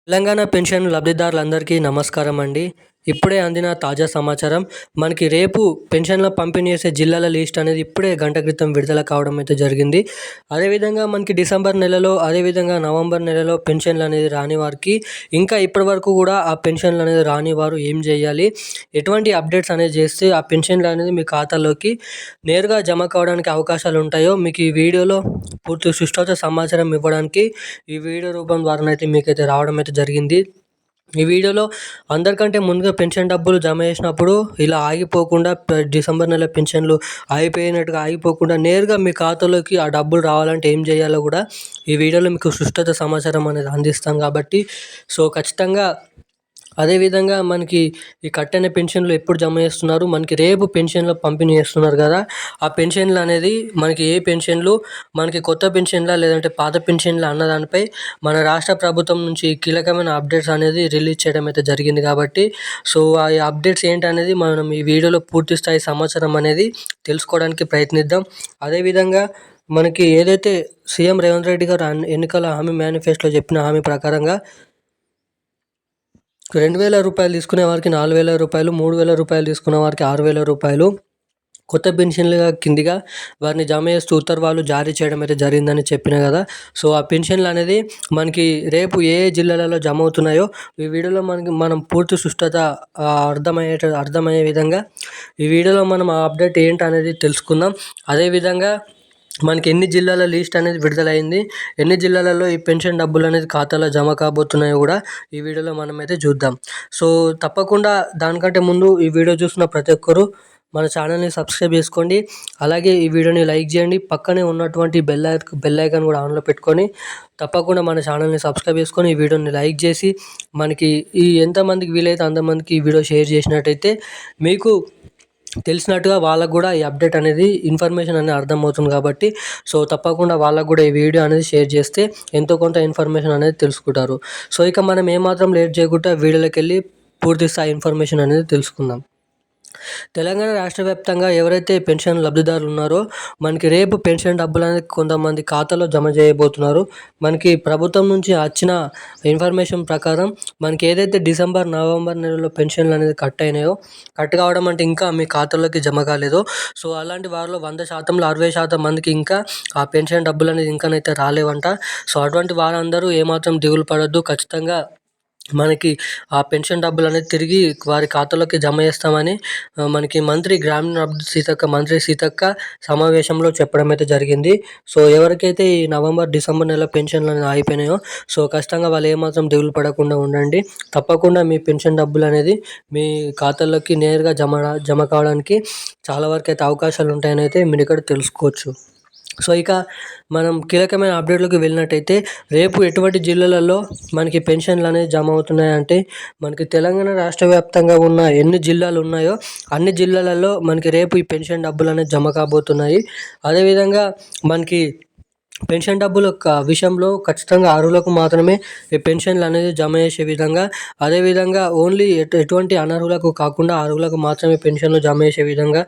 Telangana pension లబ్ధిదారులందరికీ నమస్కారం అండి. ఇప్పుడే అందిన తాజా సమాచారం. మనకి రేపు పెన్షన్ల పంపిణీ చేసే జిల్లాల లిస్ట్ అనేది ఇప్పుడే గంట క్రితం విడుదల కావడం అయితే జరిగింది. అదేవిధంగా మనకి డిసెంబర్ నెలలో, అదేవిధంగా నవంబర్ నెలలో పెన్షన్లు అనేది రాని వారికి ఇంకా ఇప్పటి వరకు కూడా ఆ పెన్షన్లు అనేది రాని వారు ఏం చేయాలి, ఎటువంటి అప్డేట్స్ అనేది చేస్తే ఆ పెన్షన్లు అనేది మీ ఖాతాలోకి నేరుగా జమ కావడానికి అవకాశాలు ఉంటాయో మీకు ఈ వీడియోలో పూర్తి సుష్ఠత సమాచారం ఇవ్వడానికి ఈ వీడియో రూపం ద్వారానైతే మీకైతే రావడం అయితే జరిగింది. ఈ వీడియోలో అందరికంటే ముందుగా పెన్షన్ డబ్బులు జమ చేసినప్పుడు ఇలా ఆగిపోకుండా డిసెంబర్ నెల పెన్షన్లు అయిపోయినట్టుగా ఆగిపోకుండా నేరుగా మీ ఖాతాలోకి ఆ డబ్బులు రావాలంటే ఏం చేయాలో కూడా ఈ వీడియోలో మీకు సుష్ఠత సమాచారం అనేది అందిస్తాం కాబట్టి ఖచ్చితంగా అదేవిధంగా మనకి ఈ కట్టెన పెన్షన్లు ఎప్పుడు జమ చేస్తున్నారు, మనకి రేపు పెన్షన్లు పంపిణీ చేస్తున్నారు కదా, ఆ పెన్షన్లు అనేది మనకి ఏ పెన్షన్లు, మనకి కొత్త పెన్షన్లా లేదంటే పాత పెన్షన్లా అన్న దానిపై మన రాష్ట్ర ప్రభుత్వం నుంచి కీలకమైన అప్డేట్స్ అనేది రిలీజ్ చేయడం అయితే జరిగింది కాబట్టి ఆ అప్డేట్స్ ఏంటనేది మనం ఈ వీడియోలో పూర్తి స్థాయి సమాచారం అనేది తెలుసుకోవడానికి ప్రయత్నిద్దాం. అదేవిధంగా మనకి ఏదైతే సీఎం రేవంత్ రెడ్డి గారు ఎన్నికల హామీ మేనిఫెస్టోలో చెప్పిన హామీ ప్రకారంగా 2,000 రూపాయలు తీసుకునే వారికి 4,000 రూపాయలు, 3,000 రూపాయలు తీసుకున్న వారికి 6,000 రూపాయలు కొత్త పెన్షన్లుగా కిందిగా వారిని జమ చేస్తూ ఉత్తర్వులు జారీ చేయడం అయితే జరిగిందని చెప్పిన కదా. ఆ పెన్షన్లు అనేది మనకి రేపు ఏ జిల్లాలలో జమ అవుతున్నాయో ఈ వీడియోలో మనం పూర్తి సుష్ఠత అర్థమయ్యే విధంగా ఈ వీడియోలో మనం ఆ అప్డేట్ ఏంటి అనేది తెలుసుకుందాం. అదేవిధంగా మనకి ఎన్ని జిల్లాల లిస్ట్ అనేది విడుదలైంది, ఎన్ని జిల్లాలలో ఈ పెన్షన్ డబ్బులు అనేది ఖాతాలో జమ కాబోతున్నాయో కూడా ఈ వీడియోలో మనమైతే చూద్దాం. తప్పకుండా దానికంటే ముందు ఈ వీడియో చూస్తున్న ప్రతి ఒక్కరు మన ఛానల్ని సబ్స్క్రైబ్ చేసుకోండి. అలాగే ఈ వీడియోని లైక్ చేయండి. పక్కనే ఉన్నటువంటి బెల్ ఐకాన్ కూడా ఆన్లో పెట్టుకొని తప్పకుండా మన ఛానల్ని సబ్స్క్రైబ్ చేసుకొని ఈ వీడియోని లైక్ చేసి మనకి ఎంతమందికి వీలైతే అంతమందికి ఈ వీడియో షేర్ చేసినట్టయితే మీకు తెలిసినట్టుగా వాళ్ళకు కూడా ఈ అప్డేట్ అనేది ఇన్ఫర్మేషన్ అనేది అర్థమవుతుంది కాబట్టి తప్పకుండా వాళ్ళకు కూడా ఈ వీడియో అనేది షేర్ చేస్తే ఎంతో కొంత ఇన్ఫర్మేషన్ అనేది తెలుసుకుంటారు. ఇక మనం ఏమాత్రం లేట్ చేయకుండా వీడియోలోకి వెళ్ళి పూర్తి స్థాయి ఇన్ఫర్మేషన్ అనేది తెలుసుకుందాం. తెలంగాణ రాష్ట్ర వ్యాప్తంగా ఎవరైతే పెన్షన్ లబ్ధిదారులు ఉన్నారో మనకి రేపు పెన్షన్ డబ్బులు అనేది కొంతమంది ఖాతాలో జమ చేయబోతున్నారు. మనకి ప్రభుత్వం నుంచి వచ్చిన ఇన్ఫర్మేషన్ ప్రకారం మనకి ఏదైతే డిసెంబర్, నవంబర్ నెలలో పెన్షన్లు అనేది కట్ అయినాయో, కట్ కావడం అంటే ఇంకా మీ ఖాతాలోకి జమ కాలేదో అలాంటి వారిలో 100%లో 60% మందికి ఇంకా ఆ పెన్షన్ డబ్బులు అనేది ఇంకానైతే రాలేవంట. అటువంటి వారందరూ ఏమాత్రం దిగులు పడొద్దు. ఖచ్చితంగా మనకి ఆ పెన్షన్ డబ్బులు అనేది తిరిగి వారి ఖాతాలోకి జమ చేస్తామని మనకి మంత్రి సీతక్క సమావేశంలో చెప్పడం అయితే జరిగింది. ఎవరికైతే ఈ నవంబర్, డిసెంబర్ నెల పెన్షన్లు అనేది అయిపోయినాయో ఖచ్చితంగా వాళ్ళు ఏమాత్రం దిగులు పడకుండా ఉండండి. తప్పకుండా మీ పెన్షన్ డబ్బులు అనేది మీ ఖాతాలోకి నేరుగా జమ కావడానికి చాలా వరకు అయితే అవకాశాలు ఉంటాయని అయితే మీరు ఇక్కడ తెలుసుకోవచ్చు. ఇక మనం కీలకమైన అప్డేట్లోకి వెళ్ళినట్టయితే రేపు ఎటువంటి జిల్లాలలో మనకి పెన్షన్లు అనేది జమ అవుతున్నాయంటే మనకి తెలంగాణ రాష్ట్ర వ్యాప్తంగా ఉన్న ఎన్ని జిల్లాలు ఉన్నాయో అన్ని జిల్లాలలో మనకి రేపు ఈ పెన్షన్ డబ్బులు అనేది జమ కాబోతున్నాయి. అదేవిధంగా మనకి పెన్షన్ డబ్బుల విషయంలో ఖచ్చితంగా అర్హులకు మాత్రమే ఈ పెన్షన్లు అనేది జమ చేసే విధంగా, అదేవిధంగా ఓన్లీ ఎటువంటి అనర్హులకు కాకుండా అర్హులకు మాత్రమే పెన్షన్లు జమ చేసే విధంగా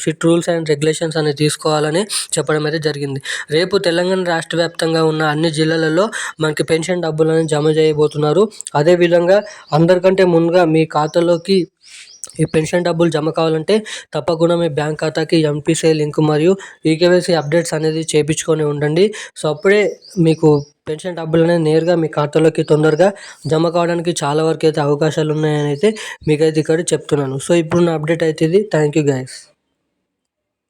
స్ట్రిక్ట్ రూల్స్ అండ్ రెగ్యులేషన్స్ అనేది తీసుకోవాలని చెప్పడం అయితే జరిగింది. రేపు తెలంగాణ రాష్ట్ర వ్యాప్తంగా ఉన్న అన్ని జిల్లాలలో మనకి పెన్షన్ డబ్బులు అనేది జమ చేయబోతున్నారు. అదేవిధంగా అందరికంటే ముందుగా మీ ఖాతాలోకి ఈ పెన్షన్ డబ్బులు జమ కావాలంటే తప్పకుండా మీ బ్యాంక్ ఖాతాకి ఎంపీసీ లింక్ మరియు ఈకేవైసీ అప్డేట్స్ అనేది చేయించుకొని ఉండండి. అప్పుడే మీకు పెన్షన్ డబ్బులు అనేది నేరుగా మీ ఖాతాలోకి తొందరగా జమ కావడానికి చాలా వరకు అయితే అవకాశాలు ఉన్నాయని అయితే మీకైతే ఇక్కడ చెప్తున్నాను. ఇప్పుడున్న అప్డేట్ అయితే ఇది. Thank you guys.